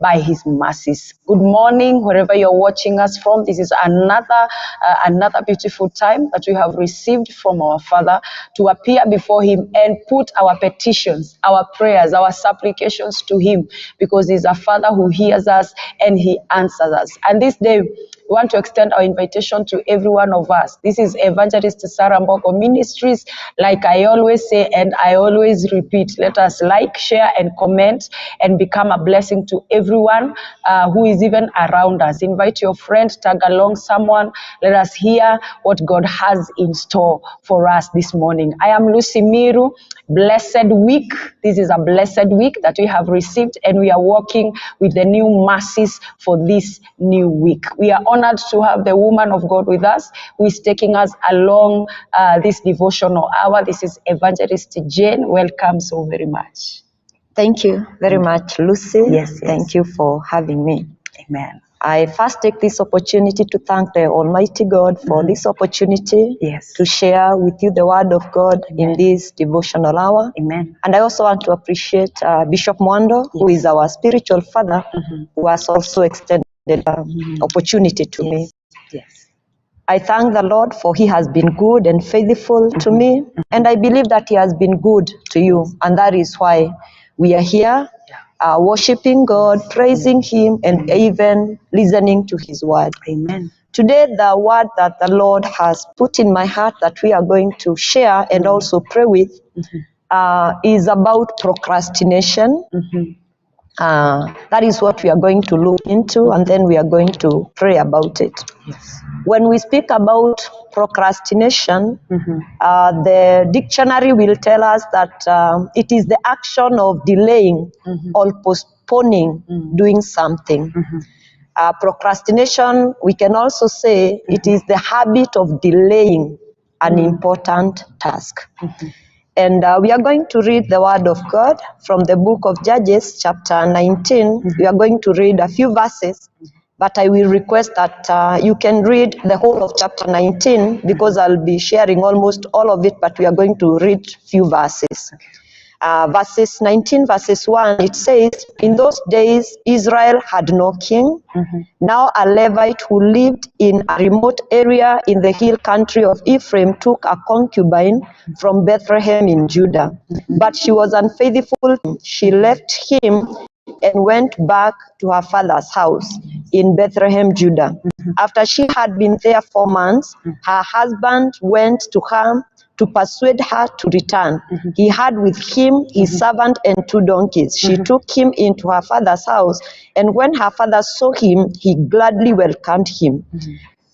by his mercies. Good morning, wherever you're watching us from. This is another beautiful time that we have received from our Father to appear before him and put our petitions, our prayers, our supplications to him, because he's a Father who hears us and he answers us. And this day, we want to extend our invitation to every one of us. This is Evangelist Sarah Mbogo Ministries. Like I always say and I always repeat, let us like, share, and comment and become a blessing to everyone who is even around us. Invite your friend, tag along someone. Let us hear what God has in store for us this morning. I am Lucy Miru. Blessed week. This is a blessed week that we have received, and we are walking with the new mercies for this new week. We are honored to have the woman of God with us, who is taking us along this devotional hour. This is Evangelist Jane. Welcome so very much. Thank you very much, Lucy. Yes. Thank you for having me. Amen. I first take this opportunity to thank the Almighty God for this opportunity to share with you the Word of God in this devotional hour. Amen. And I also want to appreciate Bishop Mwando, who is our spiritual father, who has also extended opportunity to me. Yes. I thank the Lord for he has been good and faithful to me, and I believe that he has been good to you, and that is why we are here. Worshiping God, praising him, and even listening to his word. Amen. Today, the word that the Lord has put in my heart that we are going to share and also pray with is about procrastination. That is what we are going to look into, and then we are going to pray about it. Yes. When we speak about procrastination, the dictionary will tell us that it is the action of delaying or postponing doing something. Procrastination, we can also say it is the habit of delaying an important task. And we are going to read the word of God from the book of Judges, chapter 19. We are going to read a few verses, but I will request that you can read the whole of chapter 19, because I'll be sharing almost all of it, but we are going to read few verses. Verses 19, verses 1, it says, "In those days Israel had no king. Now a Levite who lived in a remote area in the hill country of Ephraim took a concubine from Bethlehem in Judah. But she was unfaithful. She left him and went back to her father's house in Bethlehem, Judah. After she had been there 4 months, her husband went to her to persuade her to return. He had with him his servant and 2 donkeys. She took him into her father's house, and when her father saw him, he gladly welcomed him."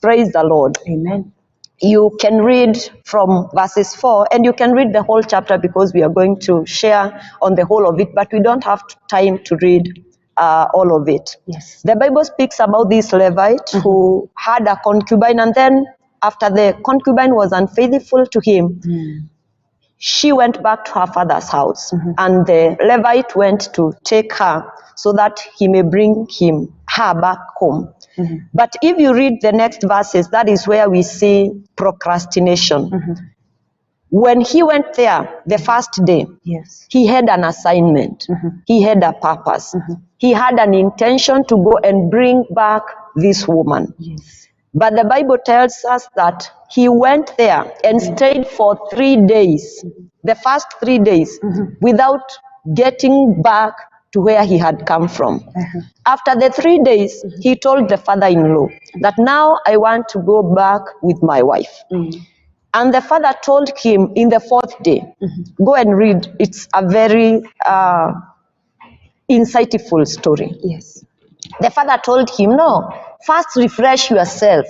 Praise the Lord. Amen. You can read from verses 4, and you can read the whole chapter, because we are going to share on the whole of it, but we don't have time to read all of it. Yes. The Bible speaks about this Levite who had a concubine, and then after the concubine was unfaithful to him, she went back to her father's house, and the Levite went to take her so that he may bring her back home. But if you read the next verses, that is where we see procrastination. When he went there the first day, he had an assignment. He had a purpose. He had an intention to go and bring back this woman. But the Bible tells us that he went there and stayed for 3 days, the first 3 days, without getting back to where he had come from. After the 3 days, he told the father-in-law that now I want to go back with my wife. And the father told him in the 4th day, go and read. It's a very insightful story. The father told him, no, first refresh yourself.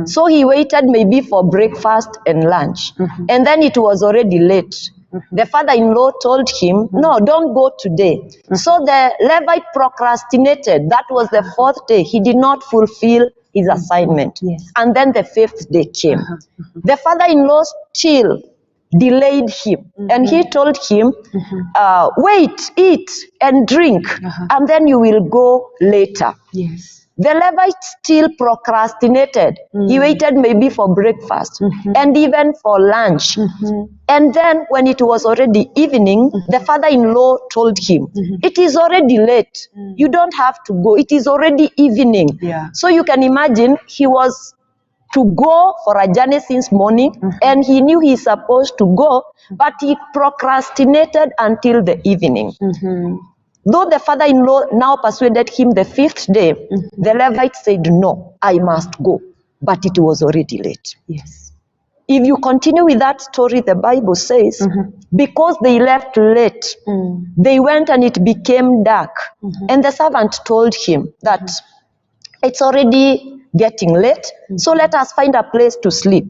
So he waited maybe for breakfast and lunch. And then it was already late. The father-in-law told him, no, don't go today. So the Levite procrastinated. That was the 4th day. He did not fulfill his assignment. And then the 5th day came. The father-in-law still delayed him. And he told him, wait, eat and drink, and then you will go later. The Levite still procrastinated. He waited maybe for breakfast and even for lunch. And then when it was already evening, the father-in-law told him, it is already late. You don't have to go. It is already evening. Yeah. So you can imagine he was to go for a journey since morning, and he knew he's supposed to go, but he procrastinated until the evening. Though the father-in-law now persuaded him the 5th day, the Levite said, no, I must go. But it was already late. Yes. If you continue with that story, the Bible says, because they left late, they went and it became dark. And the servant told him that it's already getting late, so let us find a place to sleep.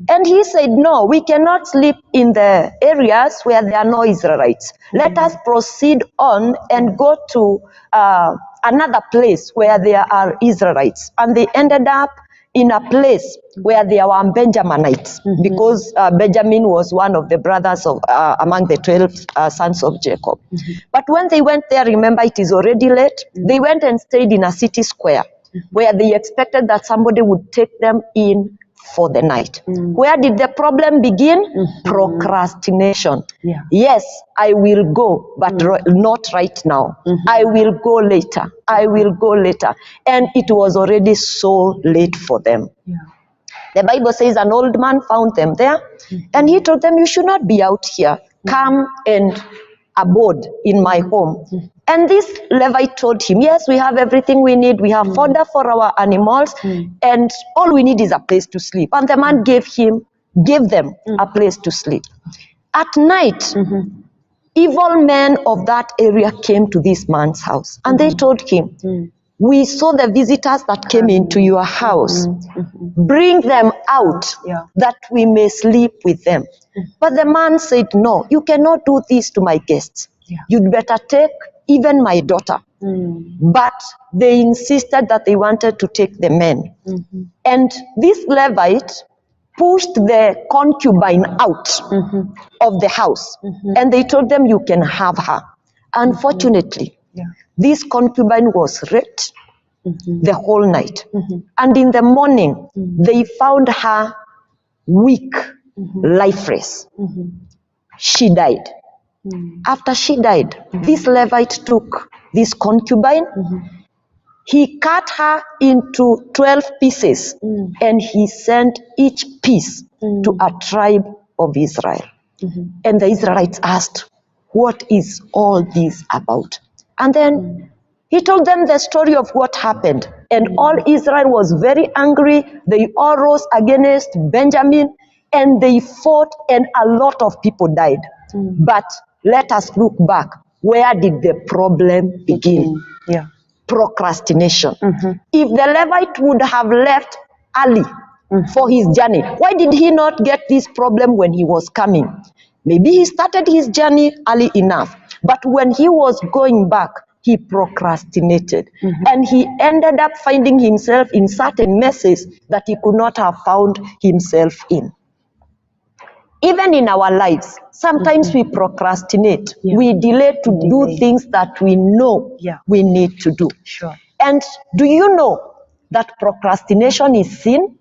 And he said, no, we cannot sleep in the areas where there are no Israelites. Let us proceed on and go to another place where there are Israelites. And they ended up in a place where there were Benjaminites, because Benjamin was one of the brothers of among the 12 sons of Jacob. But when they went there, remember it is already late, they went and stayed in a city square where they expected that somebody would take them in for the night. Where did the problem begin? Procrastination. Yeah. Yes, I will go, but not right now. I will go later. I will go later. And it was already so late for them. Yeah. The Bible says an old man found them there, and he told them, you should not be out here. Come and abode in my home. And this Levite told him, yes, we have everything we need. We have fodder for our animals, and all we need is a place to sleep. And the man gave them a place to sleep. At night, evil men of that area came to this man's house, and they told him, we saw the visitors that came into your house. Bring them out, that we may sleep with them. But the man said, no, you cannot do this to my guests. You'd better take even my daughter. But they insisted that they wanted to take the men. And this Levite pushed the concubine out of the house. And they told them, you can have her. Unfortunately, this concubine was raped the whole night. And in the morning, they found her weak, lifeless. She died. After she died, this Levite took this concubine, he cut her into 12 pieces, and he sent each piece to a tribe of Israel. And the Israelites asked, what is all this about? And then he told them the story of what happened. And all Israel was very angry. They all rose against Benjamin, and they fought, and a lot of people died. But let us look back. Where did the problem begin? Procrastination. If the Levite would have left early for his journey, why did he not get this problem when he was coming? Maybe he started his journey early enough, but when he was going back, he procrastinated. And he ended up finding himself in certain messes that he could not have found himself in. Even in our lives, sometimes we procrastinate. We delay to do things that we know we need to do. And do you know that procrastination is sin?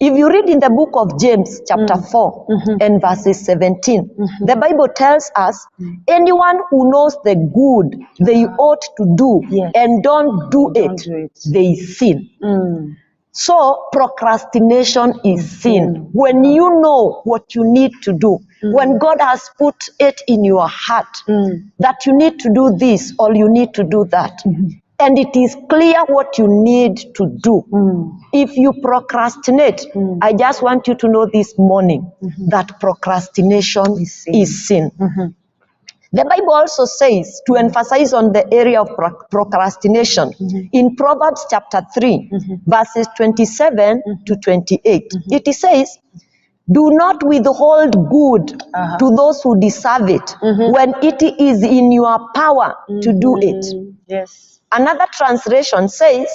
If you read in the book of James chapter 4 and verses 17, the Bible tells us, anyone who knows the good they ought to do and don't do it, they sin. So procrastination is sin. When you know what you need to do, when God has put it in your heart that you need to do this or you need to do that, and it is clear what you need to do. If you procrastinate, I just want you to know this morning that procrastination is sin. The Bible also says, to emphasize on the area of procrastination, in Proverbs chapter 3, verses 27 to 28, it says, do not withhold good to those who deserve it when it is in your power to do it. Another translation says,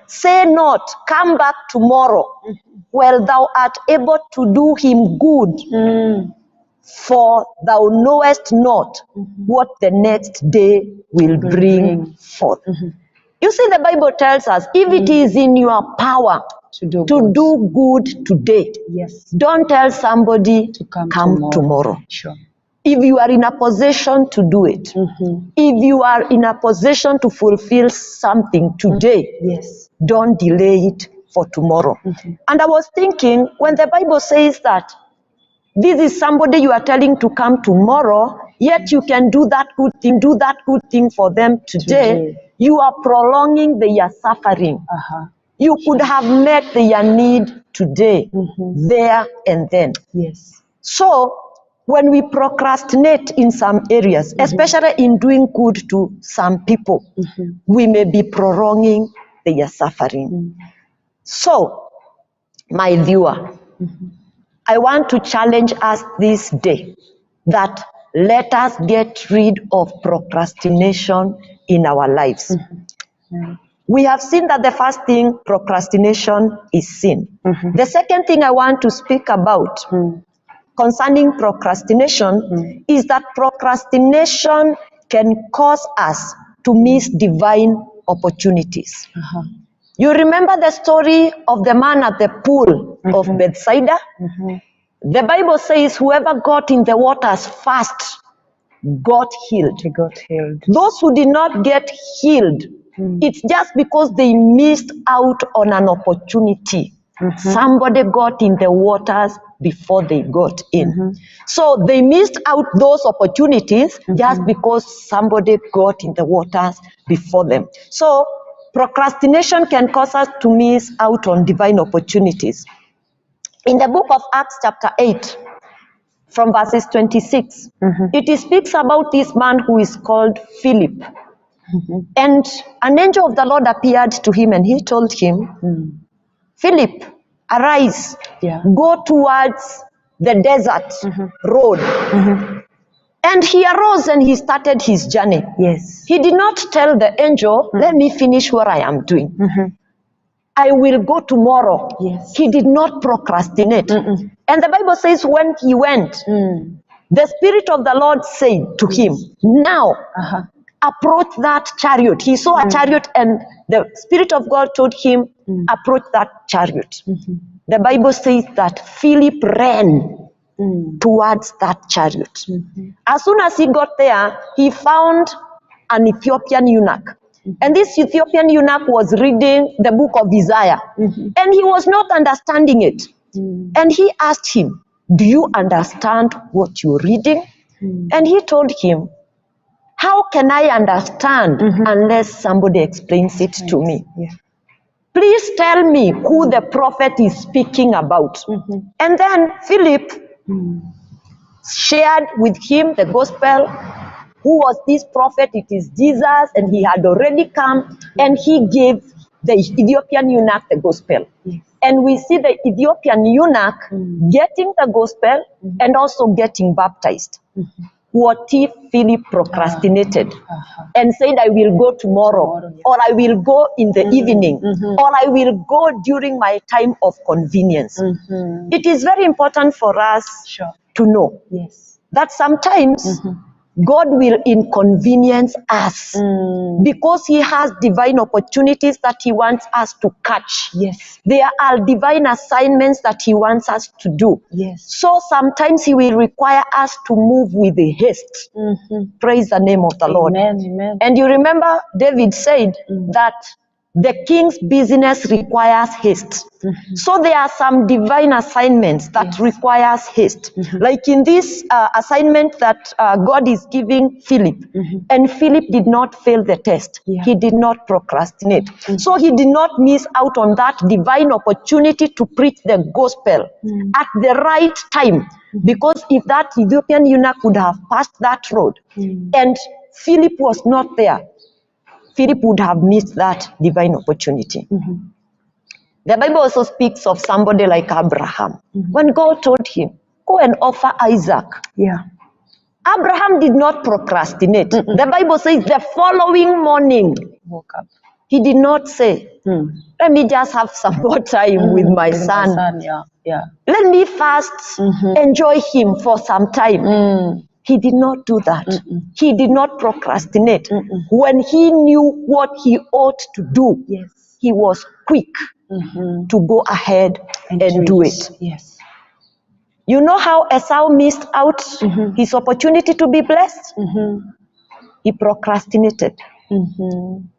say not, come back tomorrow, while thou art able to do him good. For thou knowest not what the next day will bring forth. You see, the Bible tells us, if it is in your power To do to good. do good today, Yes. don't tell somebody To come tomorrow. Sure. If you are in a position to do it, if you are in a position to fulfill something today, Yes. don't delay it for tomorrow. And I was thinking, when the Bible says that this is somebody you are telling to come tomorrow, yet you can do that good thing for them today, you are prolonging their suffering. You could have met their need today, there and then. Yes. So, when we procrastinate in some areas, especially in doing good to some people, we may be prolonging their suffering. So, my viewer, I want to challenge us this day that let us get rid of procrastination in our lives. We have seen that the first thing, procrastination, is sin. The second thing I want to speak about concerning procrastination is that procrastination can cause us to miss divine opportunities. You remember the story of the man at the pool of Bethsaida? The Bible says whoever got in the waters first got healed. He got healed. Those who did not get healed, it's just because they missed out on an opportunity. Somebody got in the waters before they got in. So they missed out those opportunities just because somebody got in the waters before them. So procrastination can cause us to miss out on divine opportunities. In the book of Acts chapter 8, from verses 26, it speaks about this man who is called Philip. And an angel of the Lord appeared to him and he told him, Philip, arise, go towards the desert road. And he arose and he started his journey. Yes. He did not tell the angel, let me finish what I am doing. I will go tomorrow. Yes. He did not procrastinate. And the Bible says when he went, the Spirit of the Lord said to him, now approach that chariot. He saw a chariot and the Spirit of God told him, approach that chariot. The Bible says that Philip ran towards that chariot. As soon as he got there, he found an Ethiopian eunuch. And this Ethiopian eunuch was reading the book of Isaiah. And he was not understanding it. And he asked him, do you understand what you're reading? And he told him, how can I understand unless somebody explains it to me? Please tell me who the prophet is speaking about. And then Philip shared with him the gospel. Who was this prophet? It is Jesus, and he had already come, and he gave the Ethiopian eunuch the gospel. And we see the Ethiopian eunuch getting the gospel and also getting baptized. What if Philip procrastinated and said, I will go tomorrow, or I will go in the evening, or I will go during my time of convenience? It is very important for us to know that sometimes God will inconvenience us because he has divine opportunities that he wants us to catch. There are divine assignments that he wants us to do. So sometimes he will require us to move with a haste. Praise the name of the Lord. Amen. And you remember David said that the king's business requires haste. So there are some divine assignments that requires haste. Like in this assignment that God is giving Philip. And Philip did not fail the test. He did not procrastinate. So he did not miss out on that divine opportunity to preach the gospel at the right time. Because if that Ethiopian eunuch would have passed that road and Philip was not there, Philip would have missed that divine opportunity. The Bible also speaks of somebody like Abraham. When God told him, go and offer Isaac. Abraham did not procrastinate. The Bible says the following morning, Woke up. he did not say, let me just have some more time with my son. Let me first enjoy him for some time. He did not do that. He did not procrastinate. When he knew what he ought to do, he was quick to go ahead and do it. Yes. You know how Esau missed out his opportunity to be blessed? He procrastinated.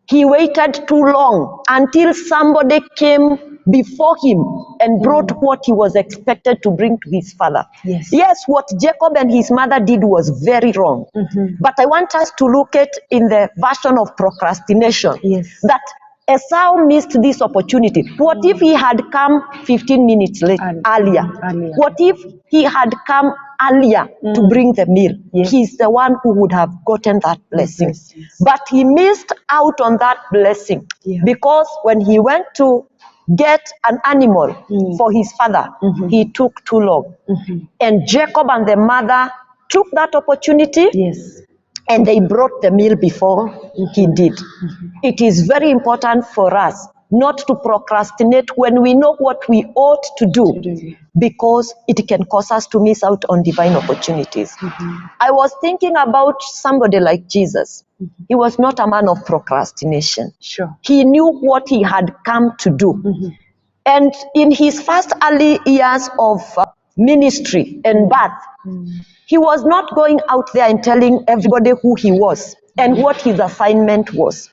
He waited too long until somebody came before him and brought what he was expected to bring to his father. Yes, what Jacob and his mother did was very wrong. But I want us to look at in the version of procrastination that Esau missed this opportunity. What if he had come 15 minutes earlier? What if he had come earlier to bring the meal? He's the one who would have gotten that blessing. But he missed out on that blessing because when he went to get an animal for his father, he took too long. And Jacob and the mother took that opportunity and they brought the meal before he did. It is very important for us not to procrastinate when we know what we ought to do, because it can cause us to miss out on divine opportunities. I was thinking about somebody like Jesus. He was not a man of procrastination. He knew what he had come to do. And in his first early years of ministry and birth, he was not going out there and telling everybody who he was and what his assignment was.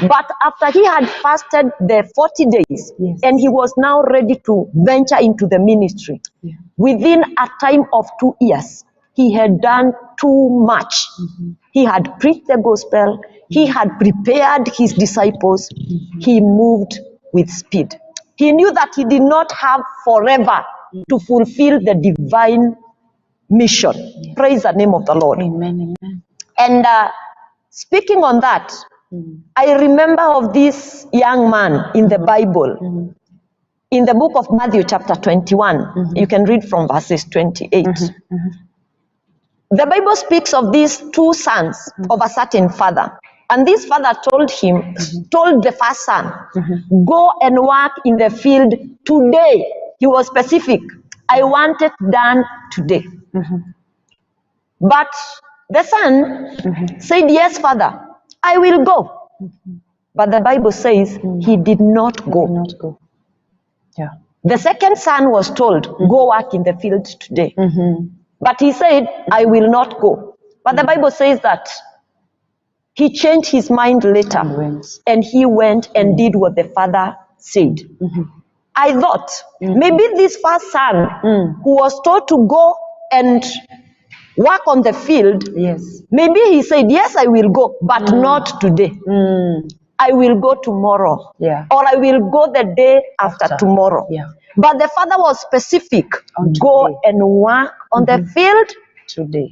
But after he had fasted the 40 days and he was now ready to venture into the ministry, within a time of 2 years, he had done too much. He had preached the gospel. He had prepared his disciples. He moved with speed. He knew that he did not have forever to fulfill the divine mission. Praise the name of the Lord. Amen. And speaking on that, I remember of this young man in the Bible, in the book of Matthew chapter 21. You can read from verses 28. The Bible speaks of these two sons of a certain father. And this father told the first son, go and work in the field today. He was specific. I want it done today. But the son said, yes, father, I will go. But the Bible says he did not go. The second son was told, go work in the field today. But he said, I will not go. But the Bible says that he changed his mind later and he went and did what the father said. I thought maybe this first son who was told to go and work on the field, maybe he said, yes, I will go, but not today. I will go tomorrow. Or I will go the day after tomorrow. But the father was specific. Go and work on the field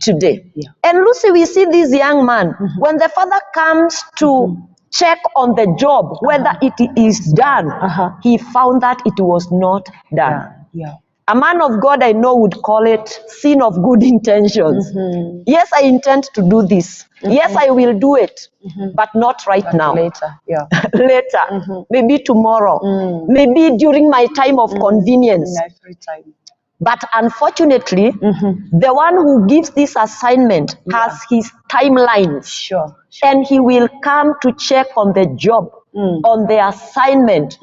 today. And Lucy, we see this young man, when the father comes to check on the job, whether it is done, he found that it was not done. A man of God I know would call it sin of good intentions. Yes, I intend to do this. Yes, I will do it, but not right now. Later. Later. Maybe tomorrow. Maybe during my time of convenience. In my free time. But unfortunately, the one who gives this assignment has his timelines. And he will come to check on the job, on the assignment,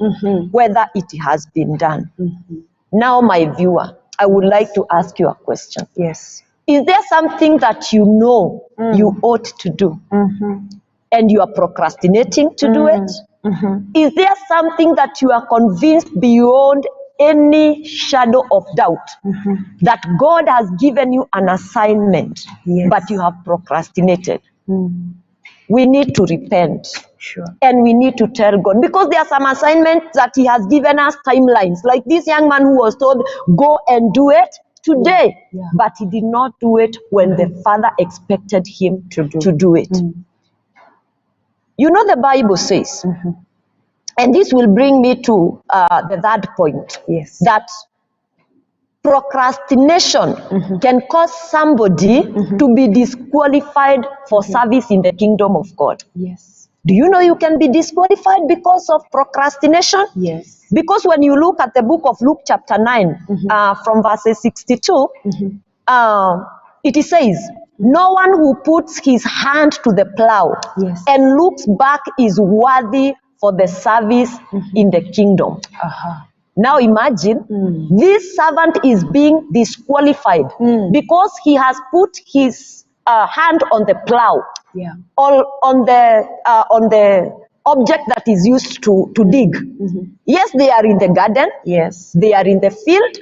whether it has been done. Now, my viewer, I would like to ask you a question. Is there something that you know you ought to do and you are procrastinating to do it? Is there something that you are convinced beyond any shadow of doubt that God has given you an assignment, but you have procrastinated? We need to repent. And we need to tell God, because there are some assignments that he has given us timelines, like this young man who was told, go and do it today, but he did not do it when the father expected him to do it. You know, the Bible says, and this will bring me to the third point, that procrastination can cause somebody to be disqualified for service in the kingdom of God. Do you know you can be disqualified because of procrastination? Because when you look at the book of Luke chapter 9, from verses 62, it says, No one who puts his hand to the plow Yes. and looks back is worthy for the service in the kingdom. Now imagine this servant is being disqualified because he has put his hand on the plow, Yeah. or on the object that is used to dig. Yes, they are in the garden. Yes. They are in the field.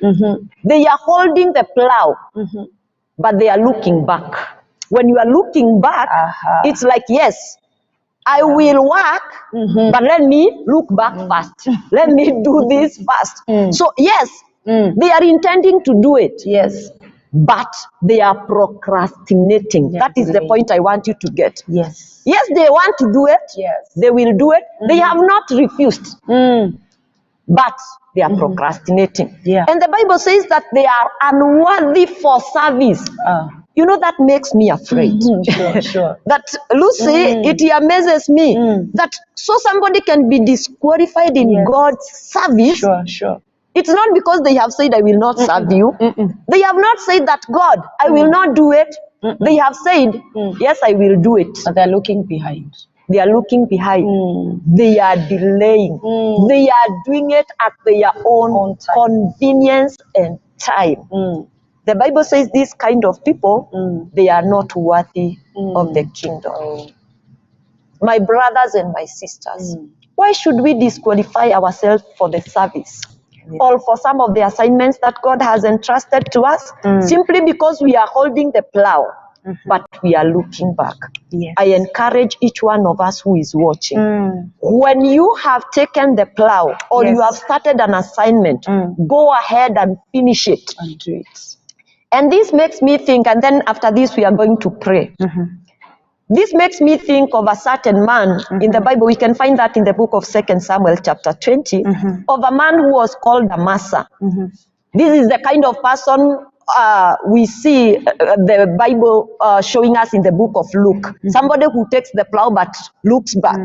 They are holding the plow, but they are looking back. When you are looking back, it's like, yes, I will work, but let me look back first. Let me do this first. So yes, they are intending to do it. Yes. But they are procrastinating. Yeah, That is the point I want you to get. Yes. Yes, they want to do it. Yes. They will do it. They have not refused, but they are procrastinating. Yeah. And the Bible says that they are unworthy for service. You know, that makes me afraid. Sure. That, Lucy, it amazes me that so somebody can be disqualified in God's service. Sure. It's not because they have said, I will not serve you. They have not said that, God, I will not do it. They have said, yes, I will do it. But they're looking behind. They are looking behind. They are delaying. They are doing it at their own convenience and time. The Bible says these kind of people, they are not worthy of the kingdom. My brothers and my sisters, why should we disqualify ourselves for the service? Or for some of the assignments that God has entrusted to us, simply because we are holding the plow, but we are looking back. Yes. I encourage each one of us who is watching, when you have taken the plow or you have started an assignment, go ahead and finish it. And do it. And this makes me think, and then after this we are going to pray. This makes me think of a certain man in the Bible. We can find that in the book of 2 Samuel chapter 20, of a man who was called Amasa. This is the kind of person we see the Bible showing us in the book of Luke. Somebody who takes the plow but looks back.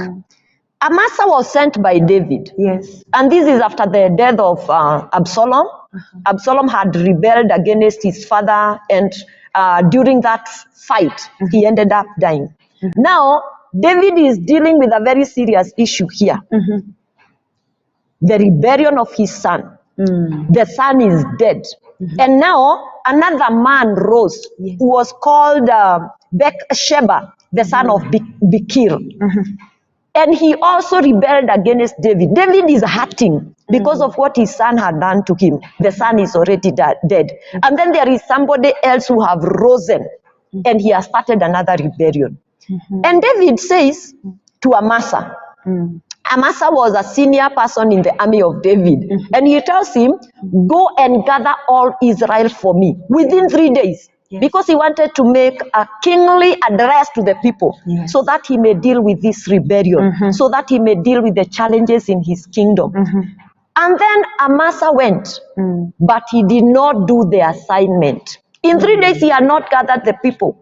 Amasa was sent by David. Yes. And this is after the death of Absalom. Absalom had rebelled against his father, and during that fight, he ended up dying. Now, David is dealing with a very serious issue here. The rebellion of his son. The son is dead. And now, another man rose, who was called Bathsheba, the son of Bikir. And he also rebelled against David. David is hurting because of what his son had done to him. The son is already dead. And then there is somebody else who have risen, and he has started another rebellion. And David says to Amasa, Amasa was a senior person in the army of David, and he tells him, go and gather all Israel for me within 3 days. Because he wanted to make a kingly address to the people, so that he may deal with this rebellion, so that he may deal with the challenges in his kingdom. And then Amasa went, but he did not do the assignment. In 3 days, he had not gathered the people.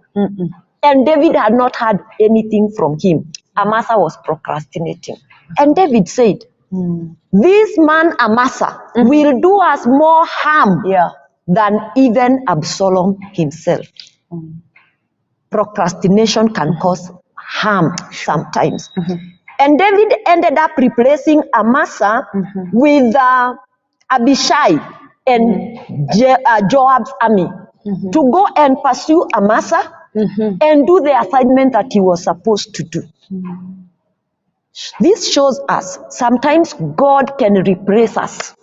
And David had not heard anything from him. Amasa was procrastinating. And David said, this man Amasa will do us more harm than even Absalom himself. Procrastination can cause harm sometimes. And David ended up replacing Amasa with Abishai and Joab's army to go and pursue Amasa and do the assignment that he was supposed to do. This shows us sometimes God can replace us.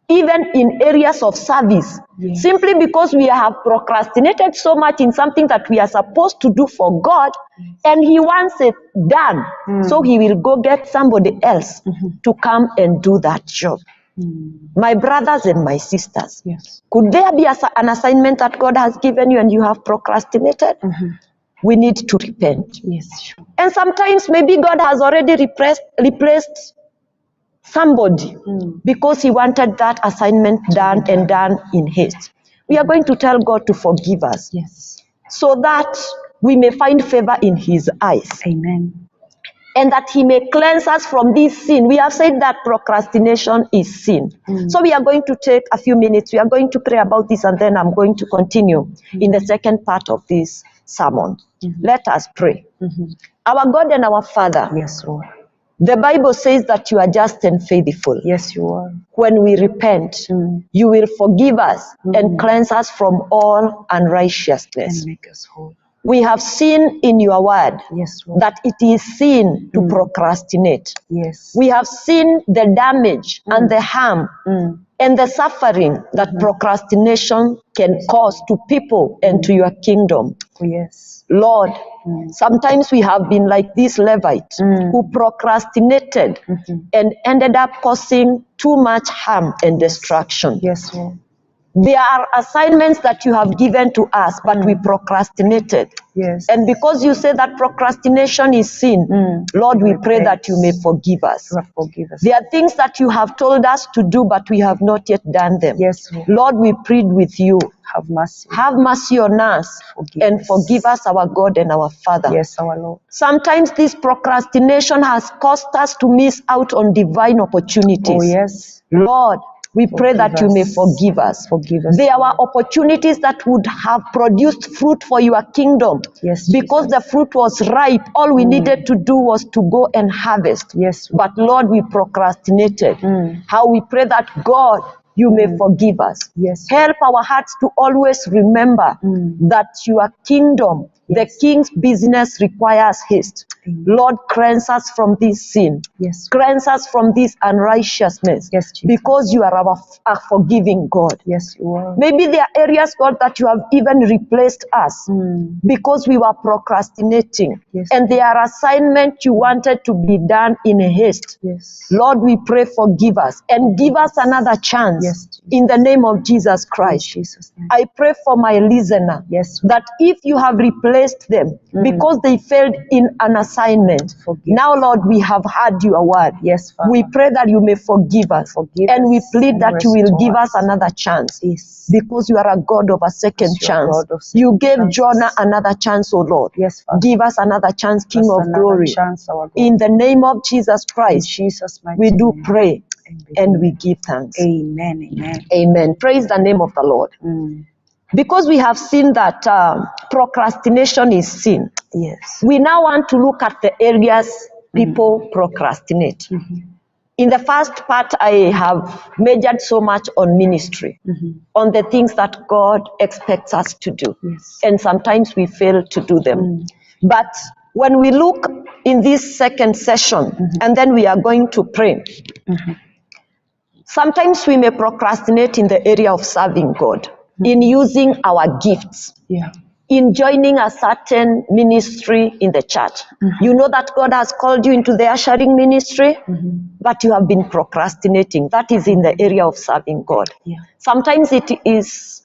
Even in areas of service, simply because we have procrastinated so much in something that we are supposed to do for God, and he wants it done. So he will go get somebody else to come and do that job. My brothers and my sisters, could there be an assignment that God has given you and you have procrastinated? We need to repent. And sometimes maybe God has already replaced somebody because he wanted that assignment done and done in haste. We are going to tell God to forgive us, so that we may find favor in his eyes. Amen. and that he may cleanse us from this sin. We have said that procrastination is sin. So we are going to take a few minutes. We are going to pray about this, and then I'm going to continue in the second part of this sermon. Let us pray. Our God and our Father, Yes, Lord. the Bible says that you are just and faithful. Yes, you are. When we repent, you will forgive us and cleanse us from all unrighteousness. And make us whole. We have seen in your word Yes, Lord. that it is sin to procrastinate. Yes. We have seen the damage and the harm and the suffering that procrastination can cause to people and to your kingdom. Oh, yes. Lord, sometimes we have been like this Levite who procrastinated and ended up causing too much harm and destruction. Yes, Lord. There are assignments that you have given to us, but we procrastinated. Yes. And because you say that procrastination is sin, Lord, we pray that you may forgive us. Lord, forgive us. There are things that you have told us to do, but we have not yet done them. Yes, Lord. Lord, we plead with you. Have mercy. Have mercy on us Forgive and us. forgive us, our God and our Father. Yes, our Lord. Sometimes this procrastination has caused us to miss out on divine opportunities. Oh, yes. Lord, we pray that you may forgive us. Forgive us. There were opportunities that would have produced fruit for your kingdom. Yes, Because the fruit was ripe, all we needed to do was to go and harvest. Yes. But Lord, we procrastinated. How we pray that God, you may forgive us. Yes. Help our hearts to always remember that your kingdom, the king's business requires haste. Lord, cleanse us from this sin. Yes. Cleanse us from this unrighteousness. Yes, Jesus. Because you are our forgiving God. Yes, you are. Maybe there are areas, God, that you have even replaced us because we were procrastinating. Yes. And there are assignments you wanted to be done in haste. Yes. Lord, we pray, forgive us and give us another chance. Yes, Jesus. In the name of Jesus Christ. In Jesus' name. I pray for my listener Yes. that if you have replaced them because they failed in an assignment, Forgive. now, Lord, we have heard your word. Yes, Father. We pray that you may forgive us. Forgive and we us plead and that you will restore give us us. another chance. Yes. Because you are a God of a second Yes, you are chance. God of second You gave chances. Jonah another chance, oh Lord. Yes, Father. Give us another chance, King Us of another glory. chance, our God. In the name of Jesus In Christ, Jesus' mighty we do name. pray Amen. and we give thanks. Amen. Amen. Amen. Praise the name of the Lord. Because we have seen that procrastination is sin, Yes. we now want to look at the areas people procrastinate. In the first part, I have majored so much on ministry, on the things that God expects us to do. Yes. And sometimes we fail to do them. But when we look in this second session, and then we are going to pray, sometimes we may procrastinate in the area of serving God, in using our gifts, Yeah. in joining a certain ministry in the church. You know that God has called you into the ushering ministry, but you have been procrastinating. That is in the area of serving God. Yeah. Sometimes it is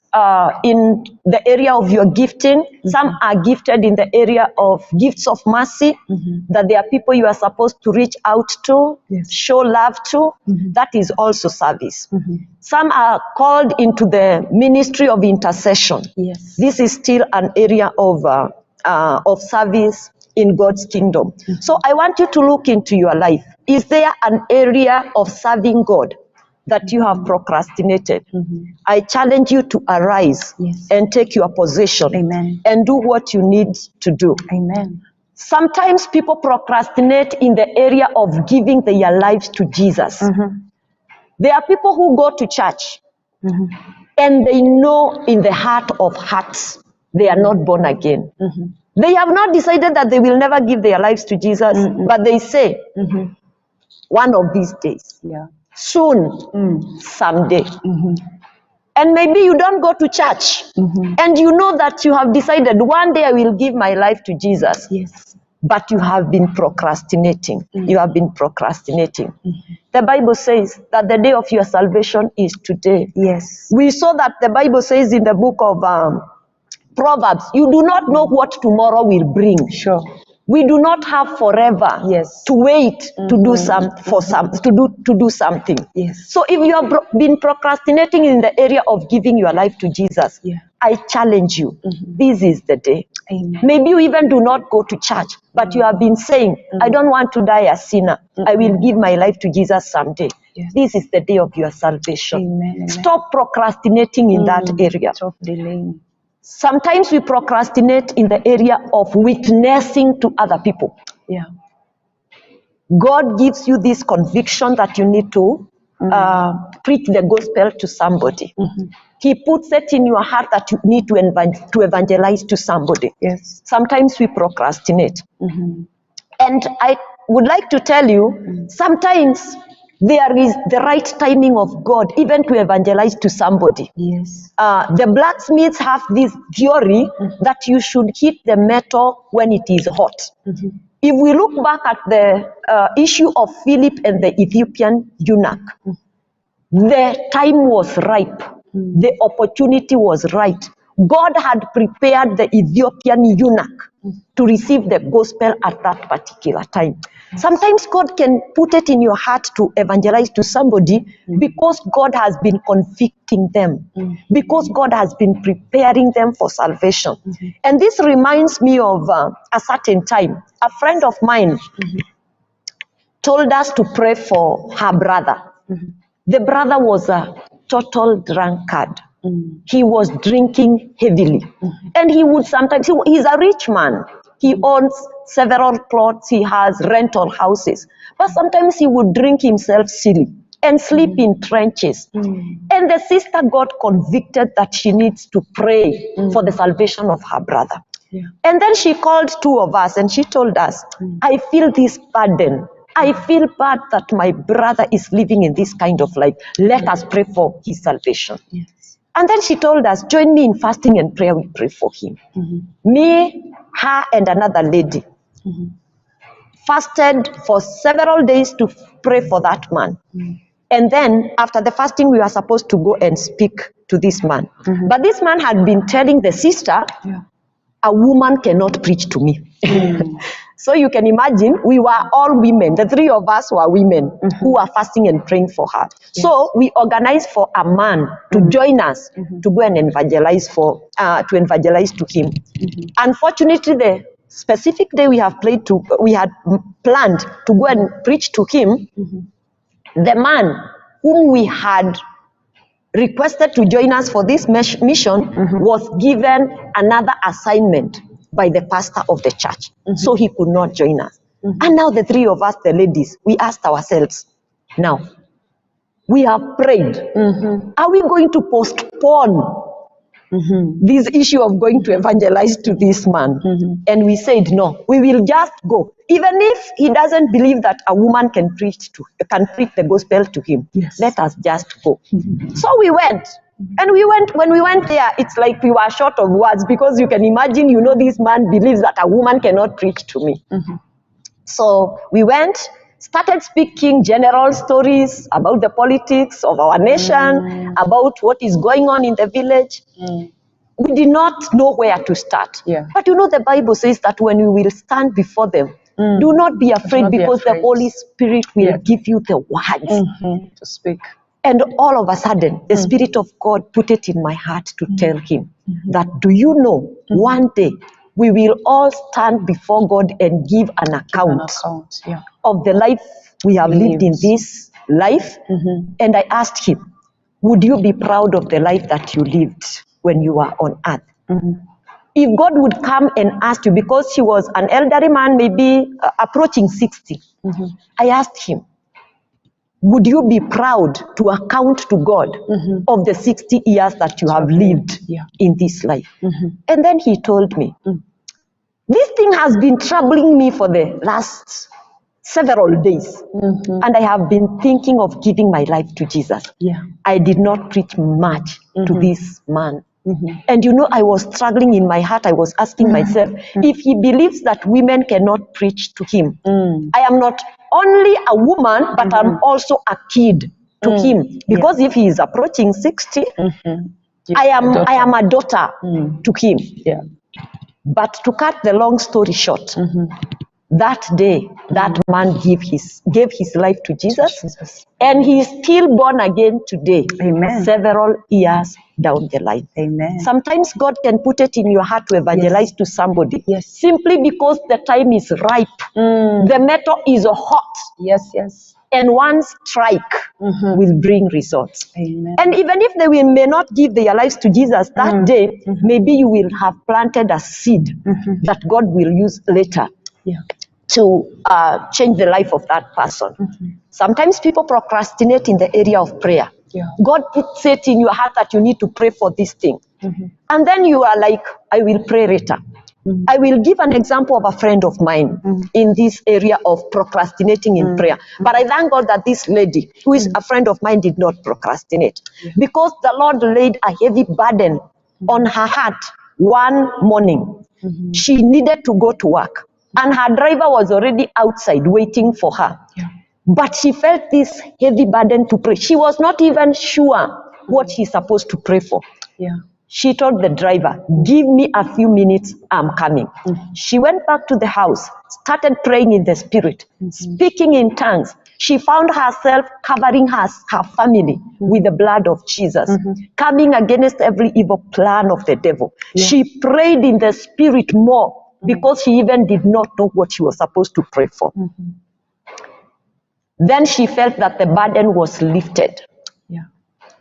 in the area of your gifting. Some are gifted in the area of gifts of mercy, that there are people you are supposed to reach out to, Yes. show love to. That is also service. Some are called into the ministry of intercession. Yes. This is still an area of service in God's kingdom. So I want you to look into your life. Is there an area of serving God that you have procrastinated? I challenge you to arise Yes. and take your position. Amen. And do what you need to do. Amen. Sometimes people procrastinate in the area of giving their lives to Jesus. There are people who go to church and they know in the heart of hearts they are not born again. They have not decided that they will never give their lives to Jesus, but they say, one of these days, Yeah. soon, someday. And maybe you don't go to church, and you know that you have decided, one day I will give my life to Jesus. Yes. But you have been procrastinating. You have been procrastinating. The Bible says that the day of your salvation is today. Yes. We saw that the Bible says in the book of Proverbs, you do not know what tomorrow will bring. Sure. We do not have forever Yes. to wait to do to do something. Yes. So if you have been procrastinating in the area of giving your life to Jesus, Yeah. I challenge you. This is the day. Amen. Maybe you even do not go to church, but you have been saying, I don't want to die a sinner. I will give my life to Jesus someday. Yes. This is the day of your salvation. Amen. Stop procrastinating in that area. Stop delaying. Sometimes we procrastinate in the area of witnessing to other people. Yeah. God gives you this conviction that you need to preach the gospel to somebody. He puts it in your heart that you need to evangelize to somebody. Yes. Sometimes we procrastinate. And I would like to tell you, sometimes there is the right timing of God even to evangelize to somebody. Yes. The blacksmiths have this theory that you should hit the metal when it is hot. If we look back at the issue of Philip and the Ethiopian eunuch, the time was ripe. The opportunity was right. God had prepared the Ethiopian eunuch to receive the gospel at that particular time. Sometimes God can put it in your heart to evangelize to somebody because God has been convicting them, because God has been preparing them for salvation. And this reminds me of a certain time. A friend of mine told us to pray for her brother. The brother was a total drunkard. He was drinking heavily. And he would sometimes, he's a rich man. He owns several plots. He has rental houses. But sometimes he would drink himself silly and sleep in trenches. And the sister got convicted that she needs to pray for the salvation of her brother. Yeah. And then she called two of us and she told us, I feel this burden. I feel bad that my brother is living in this kind of life. Let us pray for his salvation. Yes. And then she told us, join me in fasting and prayer. We pray for him. Me, her, and another lady fasted for several days to pray for that man. And then after the fasting, we were supposed to go and speak to this man. But this man had been telling the sister, a woman cannot preach to me. So you can imagine, we were all women. The three of us were women who were fasting and praying for her. Yes. So we organized for a man to join us to go and evangelize to him. Unfortunately, the specific day we had planned to go and preach to him, the man whom we had requested to join us for this mission was given another assignment by the pastor of the church. So he could not join us. And now the three of us, the ladies, we asked ourselves, now, we have prayed. Are we going to postpone this issue of going to evangelize to this man? And we said, no, we will just go. Even if he doesn't believe that a woman can preach the gospel to him, let us just go. So we went. And when we went there, it's like we were short of words, because you can imagine, this man believes that a woman cannot preach to me. So we went, started speaking general stories about the politics of our nation, about what is going on in the village. We did not know where to start. But the Bible says that when we will stand before them, do not be afraid, because the Holy Spirit will give you the words to speak. And all of a sudden, the Spirit of God put it in my heart to tell him that, do you know, one day we will all stand before God and give an account of the life we have lived in this life. And I asked him, would you be proud of the life that you lived when you were on earth? If God would come and ask you, because he was an elderly man, maybe approaching 60, I asked him, would you be proud to account to God of the 60 years that you have lived in this life? And then he told me, this thing has been troubling me for the last several days. And I have been thinking of giving my life to Jesus. I did not preach much to this man. And I was struggling in my heart. I was asking myself, if he believes that women cannot preach to him, I am not only a woman, but I'm also a kid to him. Because if he is approaching 60, I am a daughter to him. But to cut the long story short, that day, that man gave his life to Jesus, and he is still born again today, several years down the line. Amen. Sometimes God can put it in your heart to evangelize to somebody. Yes. Simply because the time is ripe. The matter is hot. Yes. And one strike will bring results. Amen. And even if they may not give their lives to Jesus that day, maybe you will have planted a seed that God will use later to change the life of that person. Sometimes people procrastinate in the area of prayer. God puts it in your heart that you need to pray for this thing. And then you are like, I will pray later. I will give an example of a friend of mine in this area of procrastinating in prayer. But I thank God that this lady, who is a friend of mine, did not procrastinate. Because the Lord laid a heavy burden on her heart one morning. She needed to go to work. And her driver was already outside waiting for her. But she felt this heavy burden to pray. She was not even sure what she's supposed to pray for. She told the driver, give me a few minutes, I'm coming. She went back to the house, started praying in the spirit, speaking in tongues. She found herself covering her family with the blood of Jesus, coming against every evil plan of the devil. She prayed in the spirit more because she even did not know what she was supposed to pray for. Then she felt that the burden was lifted.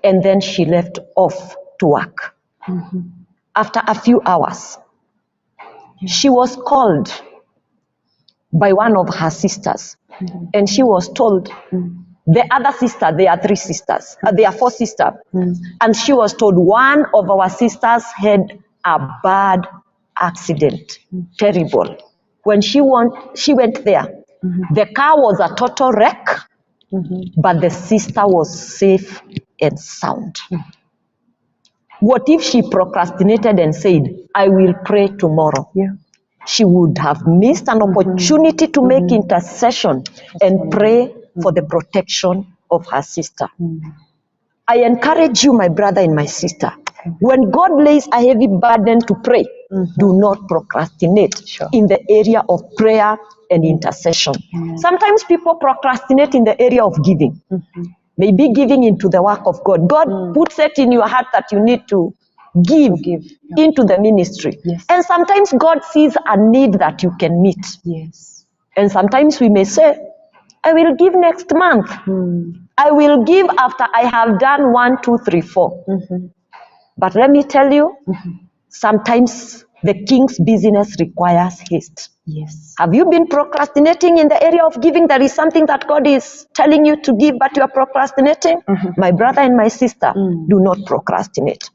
And then she left off to work. After a few hours, she was called by one of her sisters, and she was told, the other sister, there are 3 sisters, there are 4 sisters, and she was told one of our sisters had a bad accident, terrible. When she went there, the car was a total wreck, but the sister was safe and sound. What if she procrastinated and said, I will pray tomorrow? She would have missed an opportunity to make intercession and pray for the protection of her sister. I encourage you, my brother and my sister, when God lays a heavy burden to pray, do not procrastinate in the area of prayer and intercession. Sometimes people procrastinate in the area of giving. Maybe giving into the work of God. God puts it in your heart that you need to give into the ministry. And sometimes God sees a need that you can meet. And sometimes we may say, I will give next month. I will give after I have done 1, 2, 3, 4. But let me tell you, sometimes the king's business requires haste. Have you been procrastinating in the area of giving? There is something that God is telling you to give, but you are procrastinating. My brother and my sister, do not procrastinate.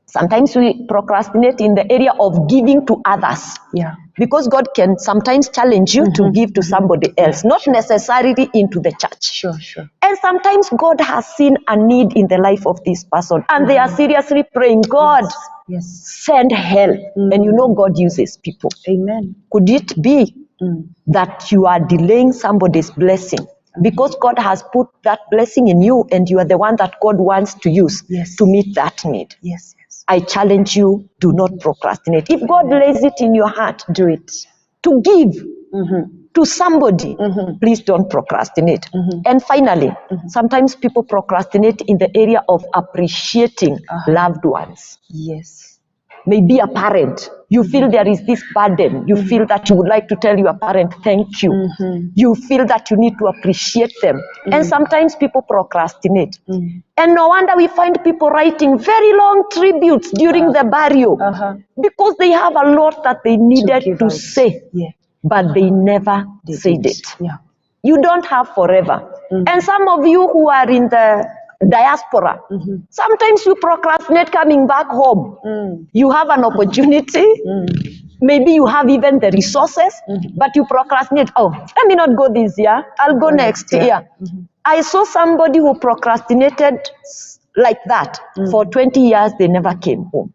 Sometimes we procrastinate in the area of giving to others. Because God can sometimes challenge you to give to somebody else, not necessarily into the church. And sometimes God has seen a need in the life of this person, and they are seriously praying, God, send help. And you know God uses people. Could it be that you are delaying somebody's blessing because God has put that blessing in you, and you are the one that God wants to use to meet that need? I challenge you, do not procrastinate. If God lays it in your heart, do it. To give to somebody, please don't procrastinate. And finally, sometimes people procrastinate in the area of appreciating loved ones. Maybe a parent, you feel there is this burden. You feel that you would like to tell your parent, thank you. You feel that you need to appreciate them. And sometimes people procrastinate. And no wonder we find people writing very long tributes during the burial because they have a lot that they needed to say, but they never said it. You don't have forever. And some of you who are in the diaspora, sometimes you procrastinate coming back home. You have an opportunity, maybe you have even the resources, but you procrastinate. Oh, let me not go this year, I'll go next year. I saw somebody who procrastinated like that for 20 years. They never came home.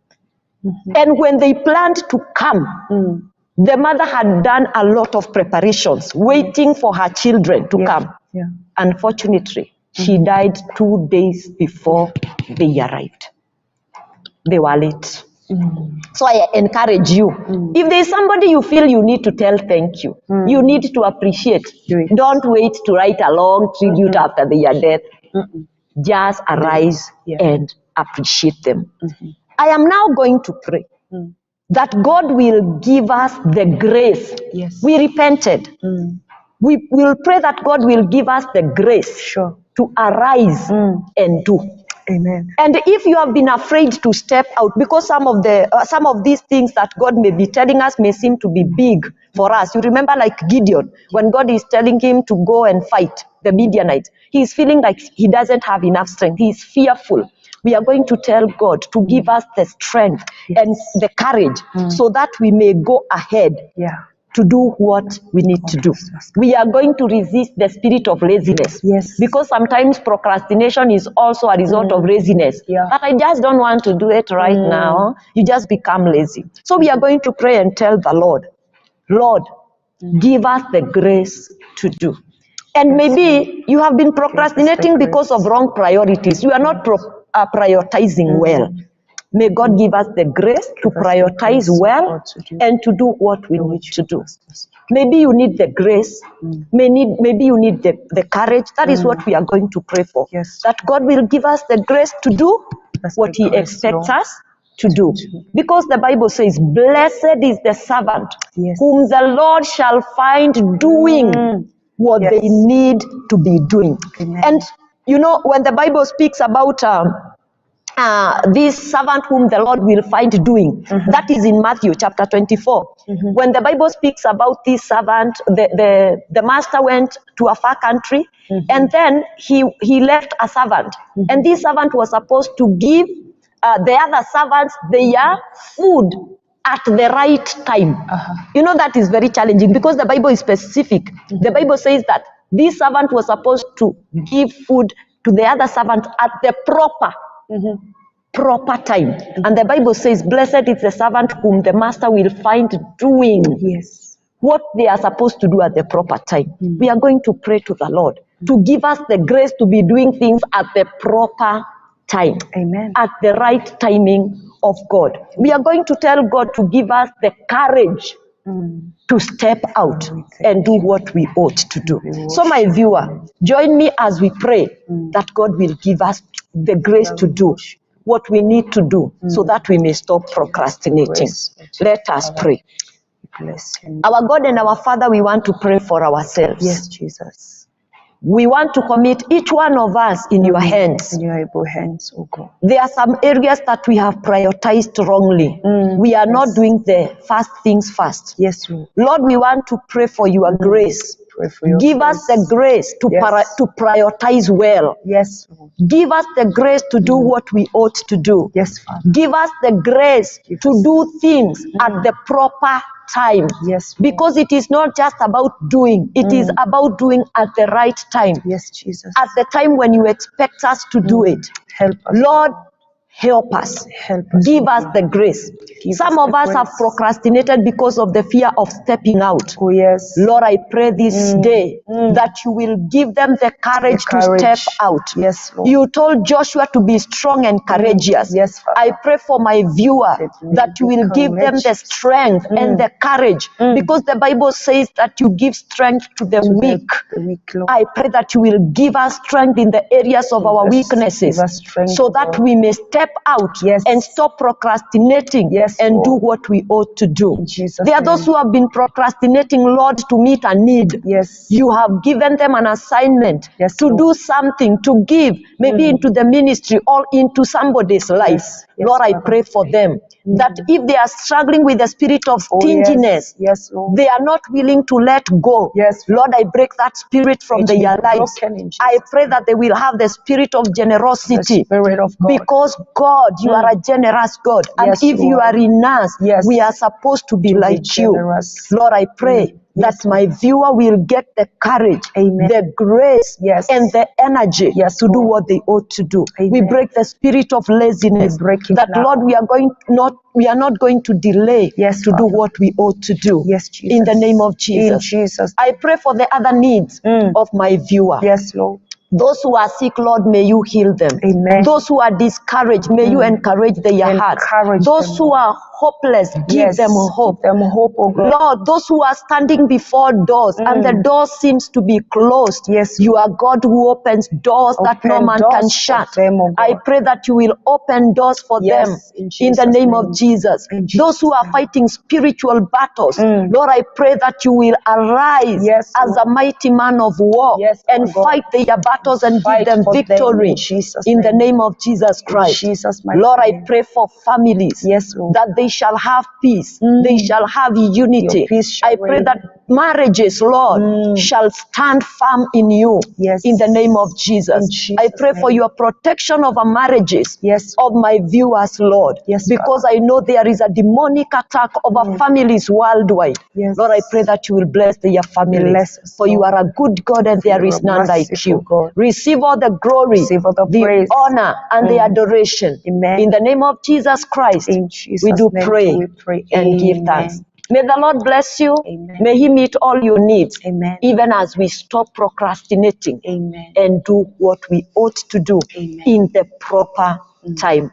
And when they planned to come, the mother had done a lot of preparations, waiting for her children to come. Unfortunately, she died 2 days before they arrived. They were late. So I encourage you, if there is somebody you feel you need to tell thank you, you need to appreciate. Don't wait to write a long tribute after their death. Just arise and appreciate them. I am now going to pray that God will give us the grace. Yes. We repented. We will pray that God will give us the grace to arise and do. Amen. And if you have been afraid to step out, because some of these things that God may be telling us may seem to be big for us. You remember, like Gideon, when God is telling him to go and fight the Midianites, he is feeling like he doesn't have enough strength. He is fearful. We are going to tell God to give us the strength and the courage so that we may go ahead. To do what we need to do. We are going to resist the spirit of laziness. Yes. Because sometimes procrastination is also a result of laziness. But I just don't want to do it right now. You just become lazy. So we are going to pray and tell the Lord, Lord, give us the grace to do. And maybe you have been procrastinating because of wrong priorities. You are not prioritizing well. May God give us the grace to prioritize well and to do what we need to do. Maybe you need the grace. Maybe you need the courage. That is what we are going to pray for. That God will give us the grace to do what He expects us to do. Because the Bible says, blessed is the servant whom the Lord shall find doing what they need to be doing. And you know, when the Bible speaks about this servant whom the Lord will find doing. That is in Matthew chapter 24. When the Bible speaks about this servant, the master went to a far country and then he left a servant. And this servant was supposed to give the other servants their food at the right time. You know, that is very challenging because the Bible is specific. The Bible says that this servant was supposed to give food to the other servant at the proper time. And the Bible says, blessed is the servant whom the master will find doing what they are supposed to do at the proper time. We are going to pray to the Lord to give us the grace to be doing things at the proper time. Amen. At the right timing of God. We are going to tell God to give us the courage to step out and do what we ought to do. So my viewer, join me as we pray that God will give us the grace to do what we need to do so that we may stop procrastinating. Let us pray. Our God and our Father, we want to pray for ourselves. Yes, Jesus. We want to commit each one of us in your hands. In your able hands, oh God. There are some areas that we have prioritized wrongly. We are not doing the first things first. Yes, Lord. Lord, we want to pray for your grace. Pray for your Give grace. us the grace to prioritize well. Yes, Lord. Give us the grace to do what we ought to do. Yes, Father. Give us the grace to do things at the proper time. Yes, Lord. Because it is not just about doing, it is about doing at the right time. Yes, Jesus. At the time when you expect us to do it. Help us. Lord, help us. Help us. Give us the grace. Some of us have procrastinated because of the fear of stepping out. Oh, yes. Lord, I pray this day that you will give them the courage to step out. Yes, Lord. You told Joshua to be strong and courageous. Yes, Father. I pray for my viewer that you will give them the strength and the courage because the Bible says that you give strength to the weak. I pray that you will give us strength in the areas of our weaknesses so that we may step out and stop procrastinating and do what we ought to do. There are those who have been procrastinating, Lord, to meet a need. Yes. You have given them an assignment to do something, to give, maybe into the ministry or into somebody's life. Lord, I pray for them that if they are struggling with the spirit of stinginess, Lord. they are not willing to let go. Lord, I break that spirit from their lives. I pray that they will have the spirit of generosity. Spirit of God. Because God, you are a generous God. And if you are in us, we are supposed to be like you. Lord, I pray that my viewer will get the courage, the grace, and the energy to do what they ought to do. We break the spirit of laziness. That Lord, we are not going to delay to do what we ought to do. Jesus. In the name of Jesus. In Jesus. I pray for the other needs of my viewer. Yes, Lord. Those who are sick, Lord, may you heal them. Amen. Those who are discouraged, may you encourage their hearts. Encourage Those them, who are hopeless, give them hope. Give them hope, oh God. Lord, those who are standing before doors and the door seems to be closed, Yes, you are God who opens doors that no man can shut. Them, oh I pray that you will open doors for them in the name of Jesus. Those who are fighting spiritual battles, Lord, I pray that you will arise as a mighty man of war and fight their battles and give them victory in the name of Jesus Christ. Lord, I pray for families that they shall have peace, they shall have unity. I pray that marriages, Lord, shall stand firm in you in the name of Jesus. I pray for your protection over marriages of my viewers, Lord, because I know there is a demonic attack over families worldwide. Lord, I pray that you will bless their families, for you are a good God and there is none like you. Receive all the glory, the honor, and the adoration. In the name of Jesus Christ, we do pray and give thanks. May the Lord bless you. May He meet all your needs, even as we stop procrastinating and do what we ought to do in the proper time.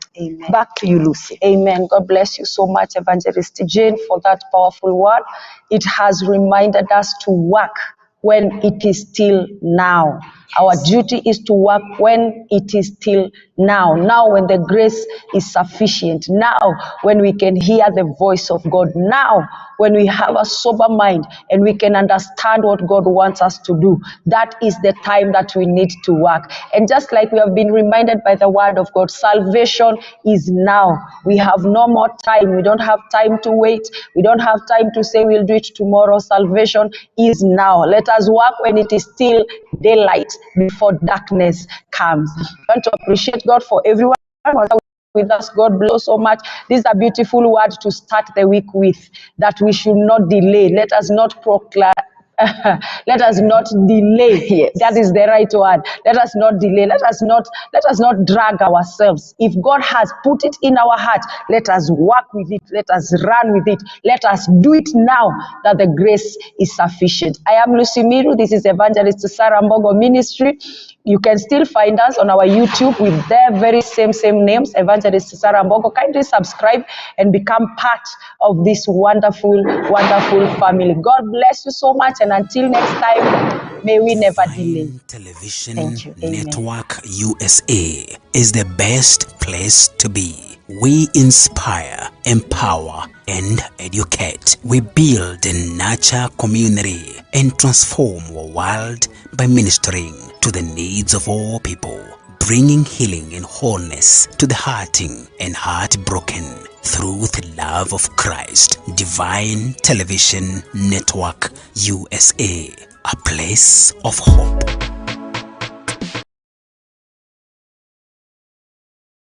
Back to you, Lucy. Amen. God bless you so much, Evangelist Jane, for that powerful word. It has reminded us to work when it is still now. Our duty is to work when it is still now. Now when the grace is sufficient. Now when we can hear the voice of God. Now when we have a sober mind and we can understand what God wants us to do. That is the time that we need to work. And just like we have been reminded by the word of God, salvation is now. We have no more time. We don't have time to wait. We don't have time to say we'll do it tomorrow. Salvation is now. Let us work when it is still daylight, before darkness comes. I want to appreciate God for everyone with us. God bless so much. This is a beautiful word to start the week with, that we should not delay. Let us not proclaim. Let us not delay. That is the right word. Let us not delay. Let us not drag ourselves. If God has put it in our heart, let us work with it. Let us run with it. Let us do it now that the grace is sufficient. I am Lucy Miru. This is Evangelist Sarah Mbogo Ministry. You can still find us on our YouTube with their very same names, Evangelist Sarah Mbogo. Kindly subscribe and become part of this wonderful family. God bless you so much, and until next time, may we never delay. Television Network USA is the best place to be. We inspire, empower, and educate. We build and nurture community and transform our world by ministering to the needs of all people, bringing healing and wholeness to the hurting and heartbroken through the love of Christ. Divine Television Network USA, a place of hope.